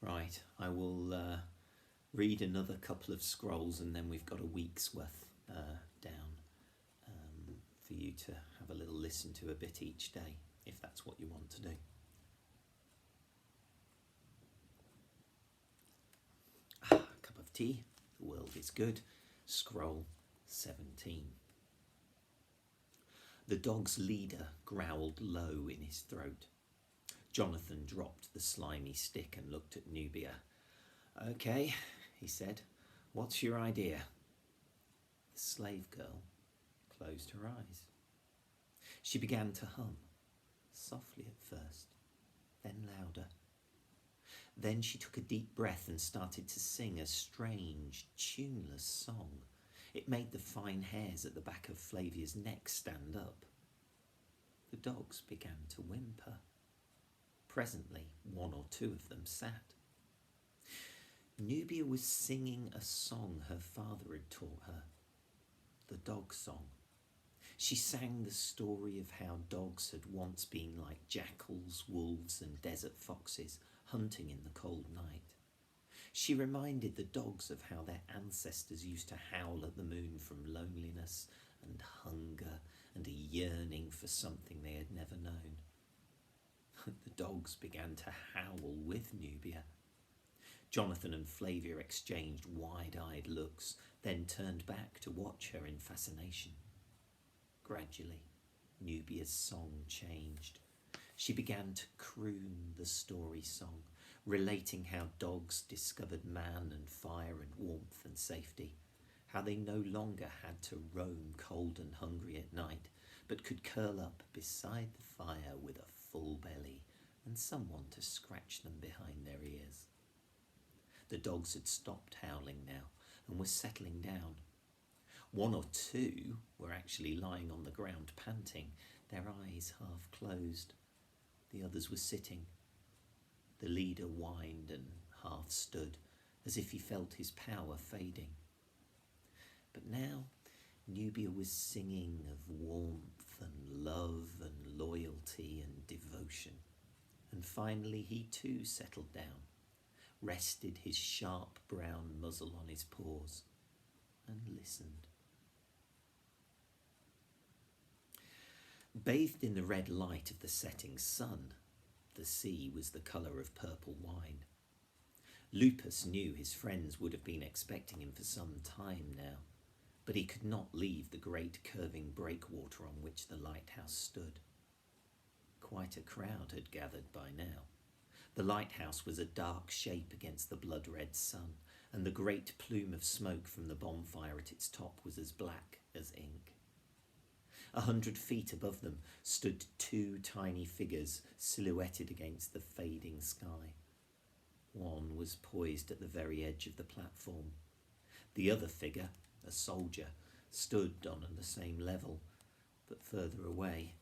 Right, I will read another couple of scrolls and then we've got a week's worth down for you to have a little listen to a bit each day, if that's what you want to do. Cup of tea, the world is good. Scroll 17. The dog's leader growled low in his throat. Jonathan dropped the slimy stick and looked at Nubia. "Okay," he said, "what's your idea?" The slave girl closed her eyes. She began to hum, softly at first, then louder. Then she took a deep breath and started to sing a strange, tuneless song. It made the fine hairs at the back of Flavia's neck stand up. The dogs began to whimper. Presently, one or two of them sat. Nubia was singing a song her father had taught her, the dog song. She sang the story of how dogs had once been like jackals, wolves, and desert foxes, hunting in the cold night. She reminded the dogs of how their ancestors used to howl at the moon from loneliness and hunger and a yearning for something they had never known. The dogs began to howl with Nubia. Jonathan and Flavia exchanged wide-eyed looks, then turned back to watch her in fascination. Gradually, Nubia's song changed. She began to croon the story song, relating how dogs discovered man and fire and warmth and safety, how they no longer had to roam cold and hungry at night, but could curl up beside the fire with a full belly and someone to scratch them behind their ears. The dogs had stopped howling now and were settling down. One or two were actually lying on the ground panting, their eyes half closed. The others were sitting. The leader whined and half stood, as if he felt his power fading. But now Nubia was singing of warmth and love and loyalty and devotion. And finally he too settled down, rested his sharp brown muzzle on his paws, and listened. Bathed in the red light of the setting sun, the sea was the colour of purple wine. Lupus knew his friends would have been expecting him for some time now, but he could not leave the great curving breakwater on which the lighthouse stood. Quite a crowd had gathered by now. The lighthouse was a dark shape against the blood-red sun, and the great plume of smoke from the bonfire at its top was as black as ink. 100 feet above them stood two tiny figures silhouetted against the fading sky. One was poised at the very edge of the platform. The other figure, a soldier, stood on the same level, but further away.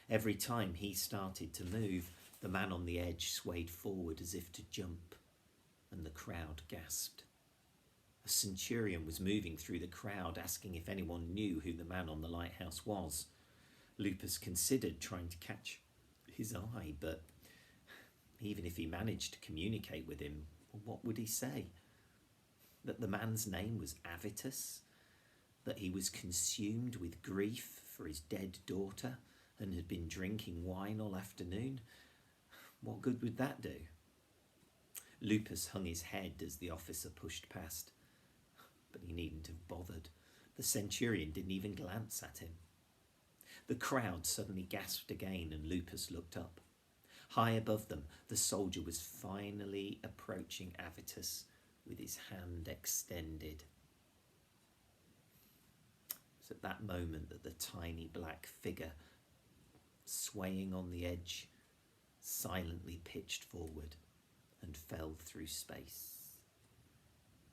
Every time he started to move, the man on the edge swayed forward as if to jump, and the crowd gasped. A centurion was moving through the crowd, asking if anyone knew who the man on the lighthouse was. Lupus considered trying to catch his eye, but even if he managed to communicate with him, what would he say? That the man's name was Avitus? That he was consumed with grief for his dead daughter and had been drinking wine all afternoon? What good would that do? Lupus hung his head as the officer pushed past, but he needn't have bothered. The centurion didn't even glance at him. The crowd suddenly gasped again, and Lupus looked up. High above them, the soldier was finally approaching Avitus with his hand extended. It was at that moment that the tiny black figure, swaying on the edge, silently pitched forward and fell through space.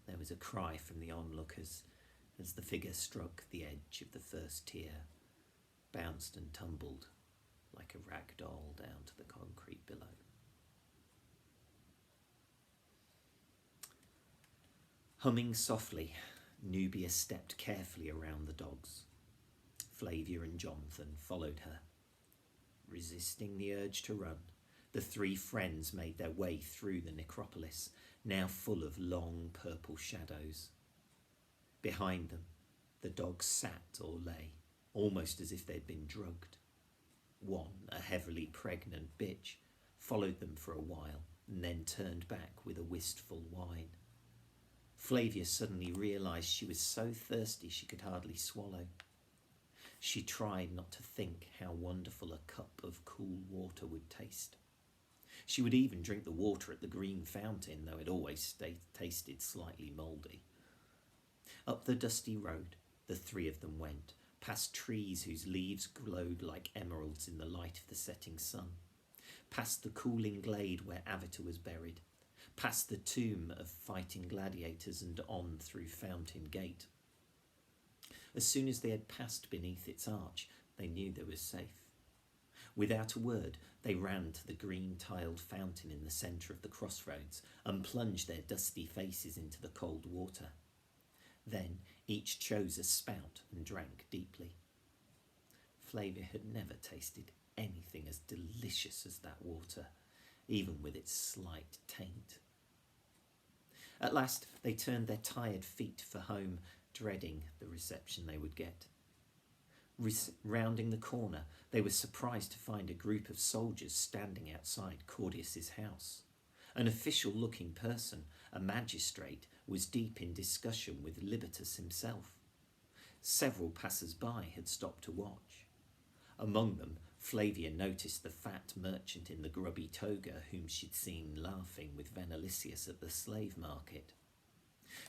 There was a cry from the onlookers as the figure struck the edge of the first tier, bounced and tumbled like a rag doll down to the concrete below. Humming softly, Nubia stepped carefully around the dogs. Flavia and Jonathan followed her. Resisting the urge to run, The three friends made their way through the necropolis, now full of long purple shadows. Behind them, the dogs sat or lay, almost as if they'd been drugged. One, a heavily pregnant bitch, followed them for a while and then turned back with a wistful whine. Flavia suddenly realised she was so thirsty she could hardly swallow. She tried not to think how wonderful a cup of cool water would taste. She would even drink the water at the green fountain, though it always tasted slightly mouldy. Up the dusty road, the three of them went, past trees whose leaves glowed like emeralds in the light of the setting sun, past the cooling glade where Avita was buried, past the tomb of fighting gladiators and on through Fountain Gate. As soon as they had passed beneath its arch, they knew they were safe. Without a word, they ran to the green-tiled fountain in the centre of the crossroads and plunged their dusty faces into the cold water. Then each chose a spout and drank deeply. Flavia had never tasted anything as delicious as that water, even with its slight taint. At last they turned their tired feet for home, dreading the reception they would get. Rounding the corner, they were surprised to find a group of soldiers standing outside Claudius's house. An official-looking person, a magistrate, was deep in discussion with Libertus himself. Several passers-by had stopped to watch. Among them, Flavia noticed the fat merchant in the grubby toga whom she'd seen laughing with Venalicius at the slave market.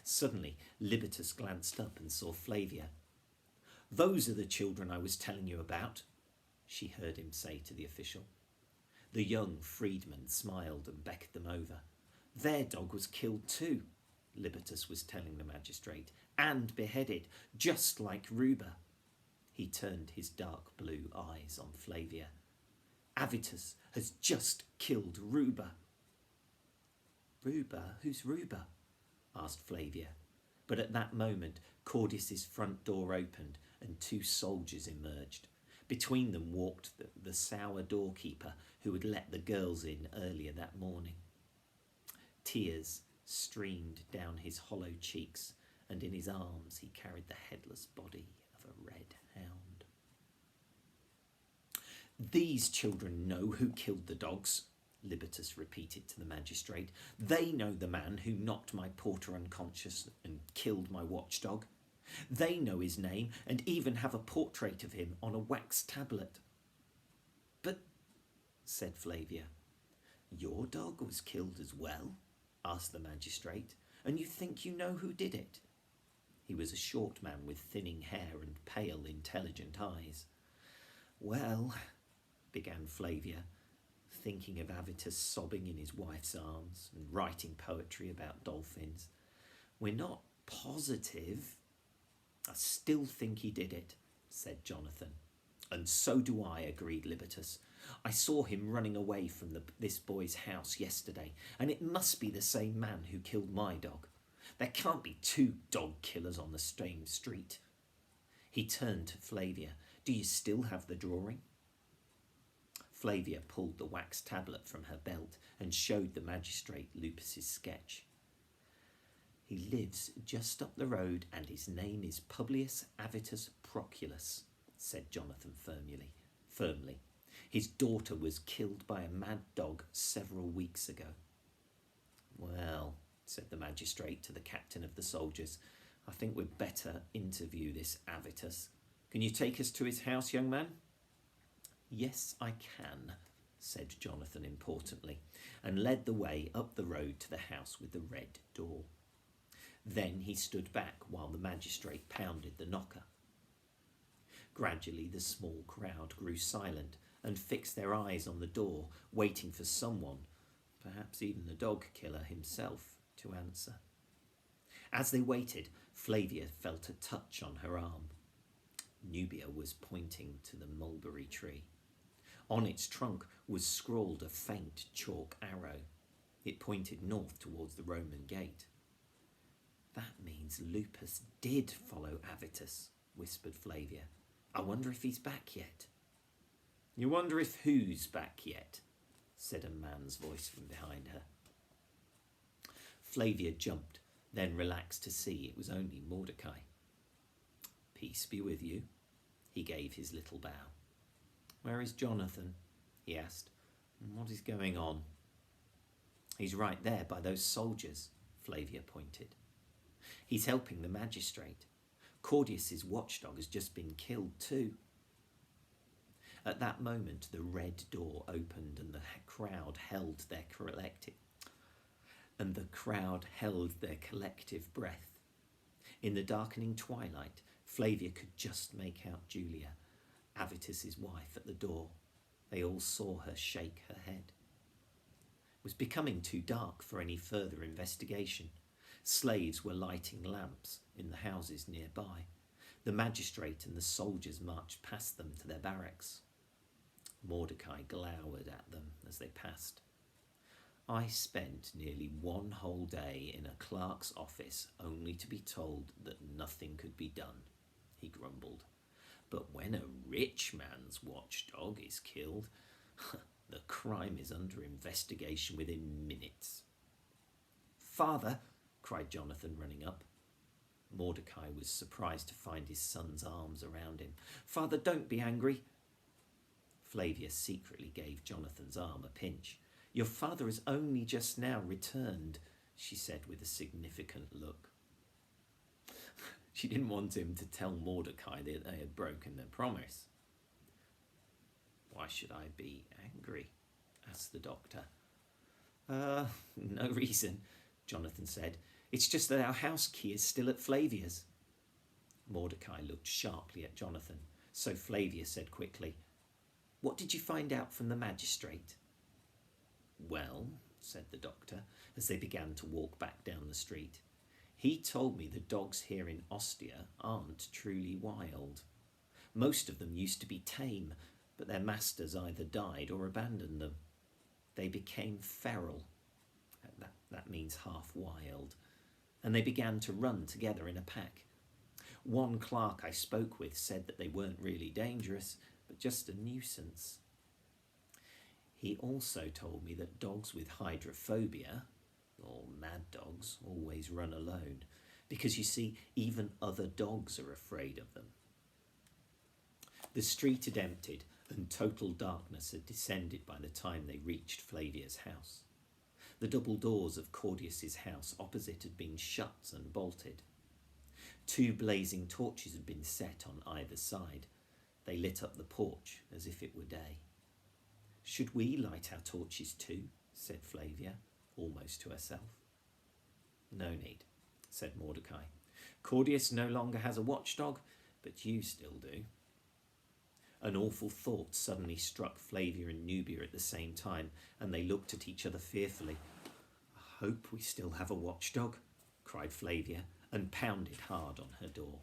Suddenly, Libertus glanced up and saw Flavia. "Those are the children I was telling you about," she heard him say to the official. The young freedman smiled and beckoned them over. "Their dog was killed too," Libertus was telling the magistrate, "and beheaded, just like Ruba." He turned his dark blue eyes on Flavia. "Avitus has just killed Ruba." "Ruba? Who's Ruba?" asked Flavia. But at that moment, Claudius's front door opened and two soldiers emerged. Between them walked the sour doorkeeper who had let the girls in earlier that morning. Tears streamed down his hollow cheeks, and in his arms he carried the headless body of a red hound. "These children know who killed the dogs," Libertus repeated to the magistrate. "They know the man who knocked my porter unconscious and killed my watchdog. They know his name and even have a portrait of him on a wax tablet." "But," said Flavia. "Your dog was killed as well?" asked the magistrate. "And you think you know who did it?" He was a short man with thinning hair and pale, intelligent eyes. "Well," began Flavia, thinking of Avitus sobbing in his wife's arms and writing poetry about dolphins. "We're not positive." "I still think he did it," said Jonathan. "And so do I," agreed Libertus. "I saw him running away from this boy's house yesterday, and it must be the same man who killed my dog. There can't be two dog killers on the same street." He turned to Flavia. "Do you still have the drawing?" Flavia pulled the wax tablet from her belt and showed the magistrate Lupus's sketch. "He lives just up the road, and his name is Publius Avitus Proculus," said Jonathan firmly. "His daughter was killed by a mad dog several weeks ago." "Well," said the magistrate to the captain of the soldiers, "I think we'd better interview this Avitus. Can you take us to his house, young man?" "Yes, I can," said Jonathan importantly, and led the way up the road to the house with the red door. Then he stood back while the magistrate pounded the knocker. Gradually the small crowd grew silent and fixed their eyes on the door, waiting for someone, perhaps even the dog killer himself, to answer. As they waited, Flavia felt a touch on her arm. Nubia was pointing to the mulberry tree. On its trunk was scrawled a faint chalk arrow. It pointed north towards the Roman gate. "That means Lupus did follow Avitus," whispered Flavia. "I wonder if he's back yet." "You wonder if who's back yet?" said a man's voice from behind her. Flavia jumped, then relaxed to see it was only Mordecai. Peace be with you, he gave his little bow. Where is Jonathan? He asked. What is going on? He's right there by those soldiers, Flavia pointed. He's helping the magistrate. Claudius's watchdog has just been killed too. At that moment, the red door opened and the crowd held their collective breath. In the darkening twilight, Flavia could just make out Julia, Avitus's wife, at the door. They all saw her shake her head. It was becoming too dark for any further investigation. Slaves were lighting lamps in the houses nearby. The magistrate and the soldiers marched past them to their barracks. Mordecai glowered at them as they passed. I spent nearly one whole day in a clerk's office only to be told that nothing could be done, he grumbled. But when a rich man's watchdog is killed, the crime is under investigation within minutes. Father, cried Jonathan, running up. Mordecai was surprised to find his son's arms around him. Father, don't be angry. Flavia secretly gave Jonathan's arm a pinch. Your father has only just now returned, she said with a significant look. She didn't want him to tell Mordecai that they had broken their promise. Why should I be angry? Asked the doctor. No reason, Jonathan said. It's just that our house key is still at Flavia's. Mordecai looked sharply at Jonathan, so Flavia said quickly, What did you find out from the magistrate? Well, said the doctor, as they began to walk back down the street, he told me the dogs here in Ostia aren't truly wild. Most of them used to be tame, but their masters either died or abandoned them. They became feral. That means half wild. And they began to run together in a pack. One clerk I spoke with said that they weren't really dangerous, but just a nuisance. He also told me that dogs with hydrophobia, or mad dogs, always run alone, because you see, even other dogs are afraid of them. The street had emptied, and total darkness had descended by the time they reached Flavia's house. The double doors of Claudius's house opposite had been shut and bolted. 2 blazing torches had been set on either side. They lit up the porch as if it were day. Should we light our torches too? Said Flavia, almost to herself. No need, said Mordecai. Claudius no longer has a watchdog, but you still do. An awful thought suddenly struck Flavia and Nubia at the same time, and they looked at each other fearfully. I hope we still have a watchdog, cried Flavia, and pounded hard on her door.